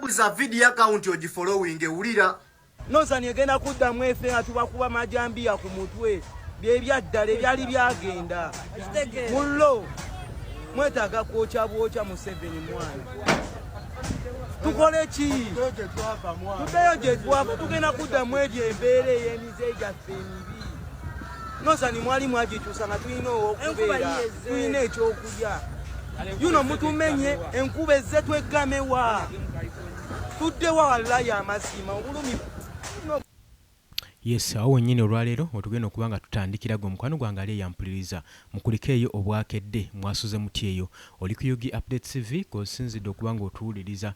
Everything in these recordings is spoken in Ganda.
za video account oji following ewulira Nonsani egenda kuddamu efe nga tubakuba majambiya ku mutwe byebyadala ebyali byagenda mullo mwetaaga kwokya bwokya Museveni mwana tukole ki tuddeyo gye twava tugenda kuddamu egyo embeera ey'emize gyaffe emibi Nonsani mwali mwagikyusa nga tulina okubeera tulina ekyokulya yuno mutumenye enkuba ezze twegamewa tuddewa wallahi amasiima obulumi. Yes, awo nyine olwaleero otugenda okubanga tutandikira gwe mukwano gwange ali yampuliriza mukulikeeyo obwakedde mwasuze mutyeyo oli ku Yugi Update TV kosinzidde okubanga otuwuliriza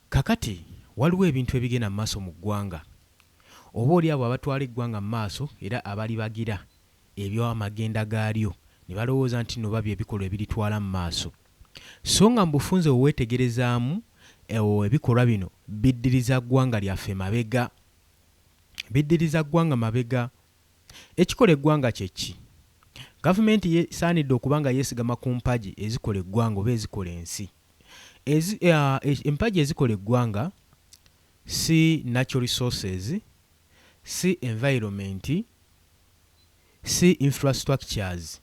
kakati waliwo ebintu ebigenda mu maaso mu ggwanga oba oli abo abatwala eggwanga mu maaso era abali bagira eby'amagenda gaalyo ne balowooza nti no babye ebikolwa ebiritwala mu maaso so nga mbufunze oweetegerezaamu ebikolwa bino biddiriza ggwanga lyaffe mabega biddiriza ggwanga mabega ekikola eggwanga kyeki gavumenti yesaanidde okubanga yeesigama ku mpagi ezikola eggwanga oba ezikola ensi empagi ezikola eggwanga si natural resources si environment si infrastructures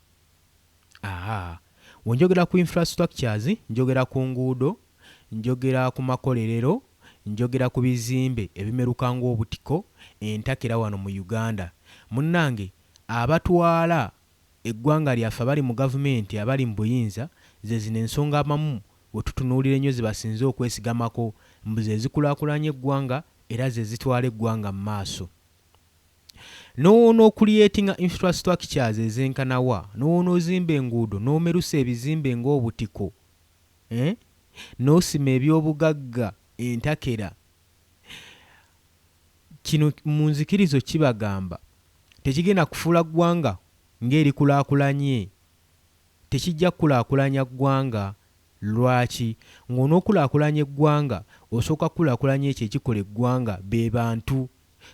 wenjogera ku infrastructures njogera ku nguudo njogera ku makolerero njogera ku bizimbe ebimeruka ng'obutiko entakera wano mu Uganda munnange abatwala eggwanga lyaffe abali mu gavumenti abali mu buyinza ze zino ensonga amamu we tutunuulira ennyo ze basinze okwesigamako mbuze zikulaakulanya eggwanga era ze zitwala eggwanga mu maaso n'okuliyetinga infrastructures ezenkanawa n'onoozimba enguudo n'omerusa ebizimbe ng'obutiko n'osima eby'obugagga entakera kino mu nzikirizo kibagamba tekigenda kufuula ggwanga ng'erikulaakulanye tekijja kukulaakulanya ggwanga lwaki ng'onookulaakulanya eggwanga osooka kukulaakulanya ekyo ekikola eggwanga be bantu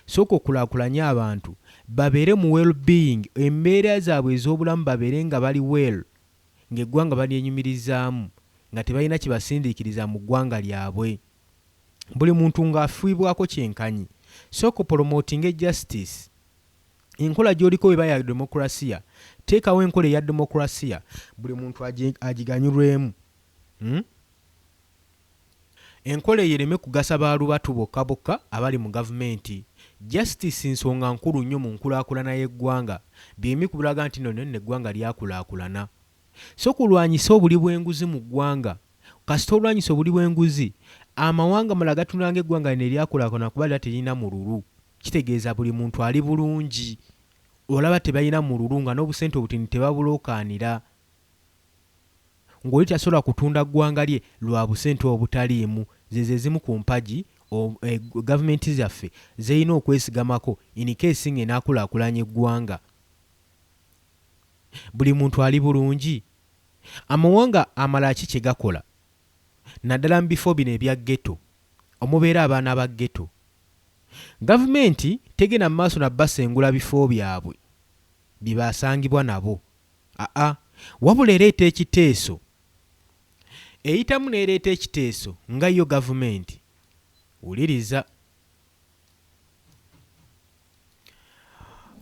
sooka okulaakulanye abantu babeere mu well-being embeera zaabwe ez'obulamu babeere nga bali well ng'eggwanga balyenyumirizaamu nga tebalina kibasindiikiriza mu ggwanga lyabwe buli muntu ng'afiibwako kyenkanyi sooka promoting justice enkola gy'oliko weba ya demokrasiya teekawo enkola eya demokrasiya buli muntu agiganyulwemu enkola eyo ereme kugasa baalubatu bokka bokka abali mu gavumenti justice nsonga nkulu nnyo mu nkulaakulana y'eggwanga byemi kubulaga nti nno eggwanga lyakulaakulana so kulwanyisa obuli bw'enguzi mu ggwanga kasita olwanyisa obuli bw'enguzi amawanga malala gatunanga eggwanga lino eryakulaakulana kuba lira terina mululu kitegeeza buli muntu ali bulungi olaba tebalina mululu nga n'obusente obutini tebabulookaanira ng'oli tasobola kutunda ggwanga lye lwa busente obutaliimu zeze zimu ku mpagi gavumenti zaffe zerina okwesigamako in case ng'enaakulaakulanya eggwanga buli muntu ali bulungi amawanga amalala ki kye gakola naddala mu bifo bino ebya ghetto omubeera abaana ba ghetto gavumenti tegenda mu maaso na basengula bifo byabwe bibasangibwa nabo wabula ereeta ekiteeso eyitamu n'ereeta ekiteeso nga yo gavumenti wuliriza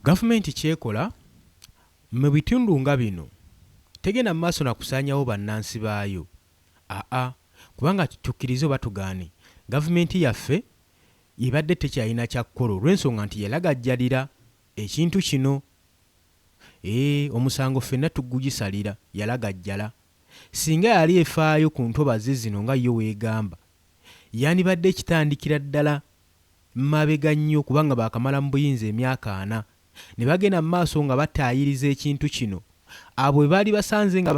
gavumenti kyekola mu bitundu nga bino tegenda mu maaso na kusaanyawo bannansi baayo kubanga tukkirize oba tugaane gavumenti yaffe yebadde tekyalina kyakukola olw'ensonga nti yalagajjalira ekintu kino omusango ffenna tugugisalira yalagajjala singa yali efaayo ku ntobazi zino nga yo weegamba yandibadde ekitandikira ddala mabega nnyo kubanga baakamala mu buyinza emyaka 4 ne bagenda mu maaso nga bataayiriza ekintu kino abo bwe baali basanze nga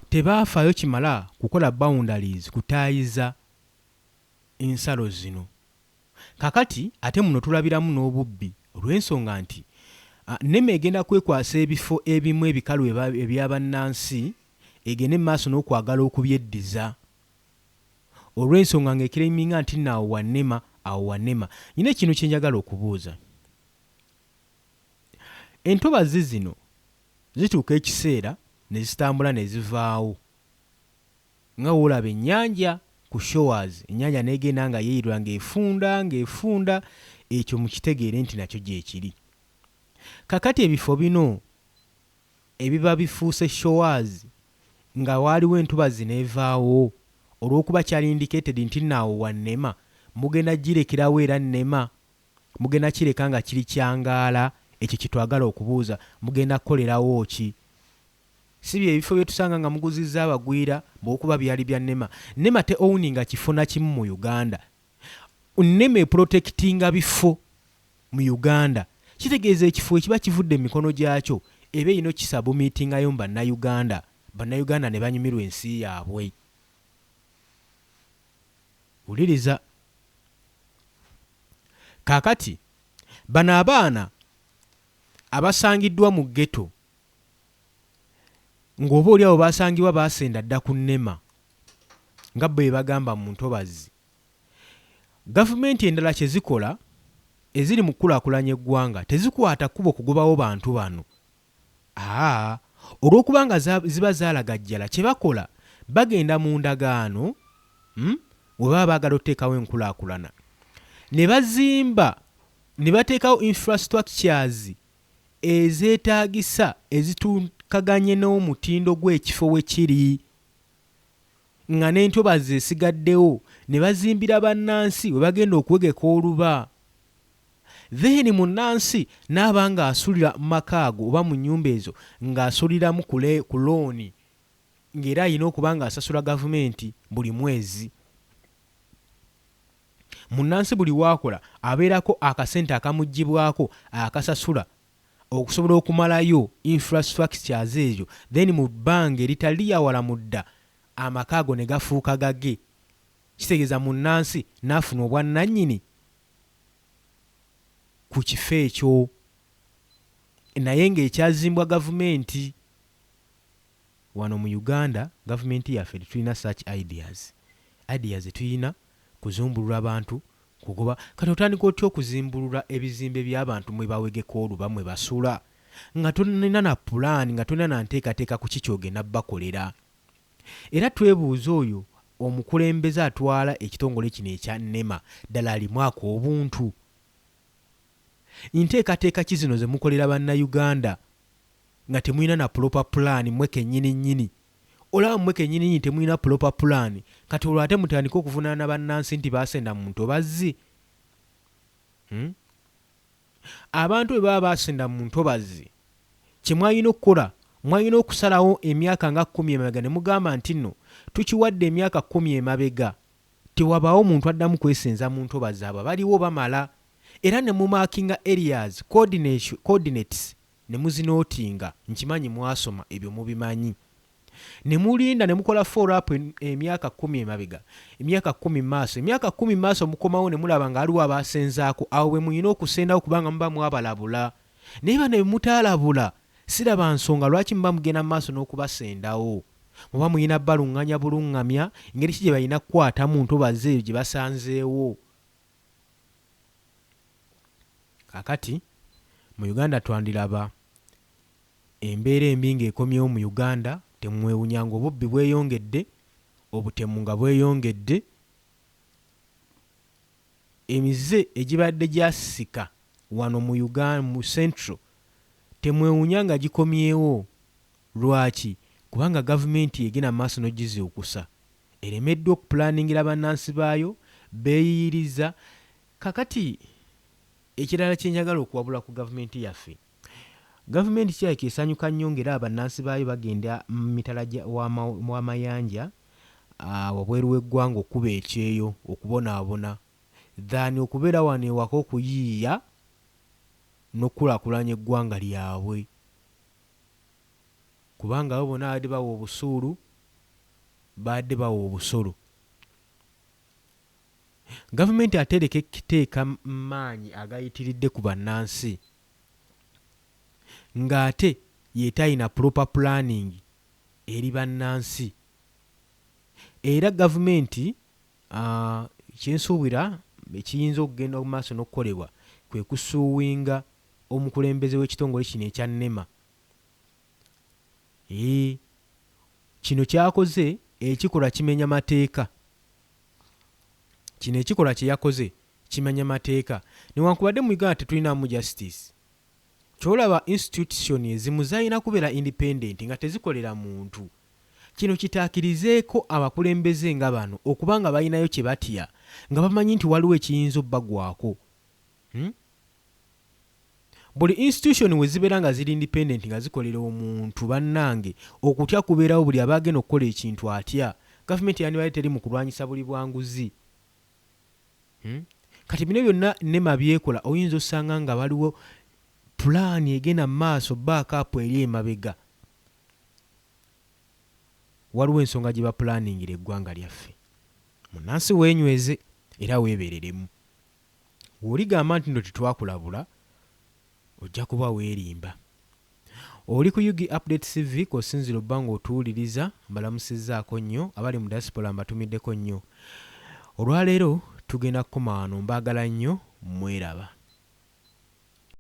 tebaafaayo kimala kukola boundaries kutaayiza ensalo zino kakati ate muno tulabiramu n'obubbi olw'ensonga nti nneme egenda kwekwasa ebifo ebimu ebikalu ebyabannansi egende mu maaso n'okwagala okubyeddiza olw'ensonga ng'ekiriminga nti nno awo wannema nyina ekintu kye njagala okubuuza entobazi zino zituuka ekiseera ne zitambula ne zivaawo nga woolaba ennyanja ku showers ennyanja n'egenda nga yeeyirwa ng'efunda ekyo mukitegeere nti nakyo gyekiri. Kakati ebifo bino ebiba bifuuse showers nga waaliwo entobazi n'evaawo olw'okuba kyali indicated nti naawo wannema mugenda girekerawo era nnema mugenda kireka nga kiri kyangaala ekyo kitwagala okubuuza mugenda kukolerawo ki? Si bye ebifo bye tusanga nga muguzizza abagwira bw'okuba byali bya nnema. Nnema te owuninga kifo na kimu mu Uganda. Nnema eprotectinga bifo mu Uganda. Kitegeeza ekifo ekiba kivudde mu mikono gyakyo ebe ino kisabumiitingayo mu bannayuganda. Bannayuganda ne banyumirwa ensi yaabwe. Wuliriza. Kaakati bano abaana abasangiddwa mu ghetto ng'oba oli abo baasangibwa baasenda dda ku nnema nga bwe bagamba mu ntobazi. Gavumenti endala kye zikola eziri mu kukulaakulanya eggwanga tezikwata kkubo kugobawo bantu bano. Olw'okuba nga ziba zaalagajjala kye bakola bagenda mu ndagaano we baba baagala oteekawo enkulaakulana ne bazimba ne bateekawo infrastructures ezeetaagisa ezituukaganye n'omutindo gw'ekifo we kiri nga n'entobazi esigaddewo ne bazimbira bannansi we bagenda okuwegeka oluba. Then munnansi n'aba ng'asulira mu maka ago oba mu nnyumba ezo ng'asuliramu ku looni ng'era alina okuba ng'asasula gavumenti buli mwezi. Munnansi buli waakola abeerako akasente akamuggyibwako akasasula okusobola okumalayo infrastructures ezo, then mu bbanga eritali lyawala mudda amaka ago ne gafuuka gage. Kitegeeza munnansi n'afuna obwannannyini ku kifo ekyo naye ng'ekyazimbwa gavumenti. Wano mu Uganda gavumenti yaffe tetulina such ideas tulina kuzumbulula abantu kugoba kati otandika otya okuzimbulula ebizimbe by'abantu mwe bawegeka oluba mwe basula nga tulina na pulaani nga tulina na nteekateeka ku kikyogenda bakolera. Era twebuuza oyo omukulembeze atwala ekitongole kino ekya nnema ddala alimwako obuntu. Nteekateeka ki zino ze mukolera bannayuganda nga temulina na proper plan mmwe kennyini olaba mmwe kennyini temulina proper plan kati olwo ate mutandika okuvunaana bannansi nti baasenda mu ntobazi. Abantu bwe baba baasenda mu ntobazi kye mwalina okukola mwalina okusalawo emyaka nga 10 emabega ne mugamba nti nno tukiwadde emyaka 10 emabega tewabaawo muntu addamu kwesenza mu ntobazi abo baliwo bamala. Era ne mumakinga areas coordinates ne muzinootinga nkimanyi mwasoma ebyo mubimanyi. Ne mulinda ne mukola follow up emyaka 10 emabega emyaka 10 maaso emyaka 10 maaso mukomawo ne mulaba nga aliwo abaasenzaako awo bwe muyina okusendawo kubanga muba mwabalabula. Naye bano bwe mutaalabula siraba nsonga lwaki muba mugenda mu maaso n'okubasendawo. Muba muyina baluŋŋanya buluŋŋamya engeri ki gye balina kukwata mu ntobazi eyo gye basanzeewo. Kakati mu Uganda twandiraba embeera embi ng'ekomyewo mu Uganda. Temwewunyanga obubbi bweyongedde, obutemu nga bweyongedde, emize egibadde gyasika wano mu Uganda mu Central temwewunyanga gikomyewo. Lwaki? Kubanga gavumenti egenda maaso n'ogizuukusa eremeddwa okupulaningira bannansi baayo beeyiriza. Kakati ekirala kye njagala okuwabula ku gavumenti yaffe, gavumenti kyayika esanyuka nnyo ng'era abannansi baayo bagenda mu mitala w'amayanja wabweru w'eggwanga okuba ekyeyo okubonaabona than okubeera wano ewaka okuyiiya n'okukulaakulanya eggwanga lyabwe. Kubanga abo bonna badde bawa obusuulu badde bawa obusolo. Gavumenti atereka ekiteeka maanyi agayitiridde ku bannansi ng'ate yeetayina proper planning eri bannansi. Era gavumenti kyensuubira ekiyinza okugenda mu maaso n'okukolebwa kwe kusuuwinga omukulembeze w'ekitongole kino ekya NEMA. Kino kyakoze ekikola kimenya mateeka. Kino ekikola kye yakoze kimenya mateeka. Newankubadde mu Uganda tetulinamu justice. Kyolaba institution ezimu zayina kubeera independent nga tezikolera muntu. Kino kitaakirizeeko abakulembeze nga bano okuba nga balinayo kye batya nga bamanyi nti waliwo ekiyinza obbagwako. Buli institution we zibeera nga ziri independent nga zikolera omuntu bannange okutya kubeerawo buli abaagenda okukola ekintu atya. Gavumenti yandibaali teri mu kulwanyisa buli bwanguzi. Kati bino byonna NEMA byekola oyinza osanga nga waliwo pulaani egenda mu maaso backup eri emabega. Waliwo ensonga gye bapulaningira eggwanga lyaffe. Munnansi weenyweze era weebereremu. Bw'oligamba nti nno tetwakulabula ojja kuba weerimba. Oli ku UG Update TV k'osinzira obba ng'otuwuliriza, mbalamusizzaako nnyo, abali mu diaspora mbatumiddeko nnyo. Olwaleero tugenda kukoma wano, mbaagala nnyo, mweraba.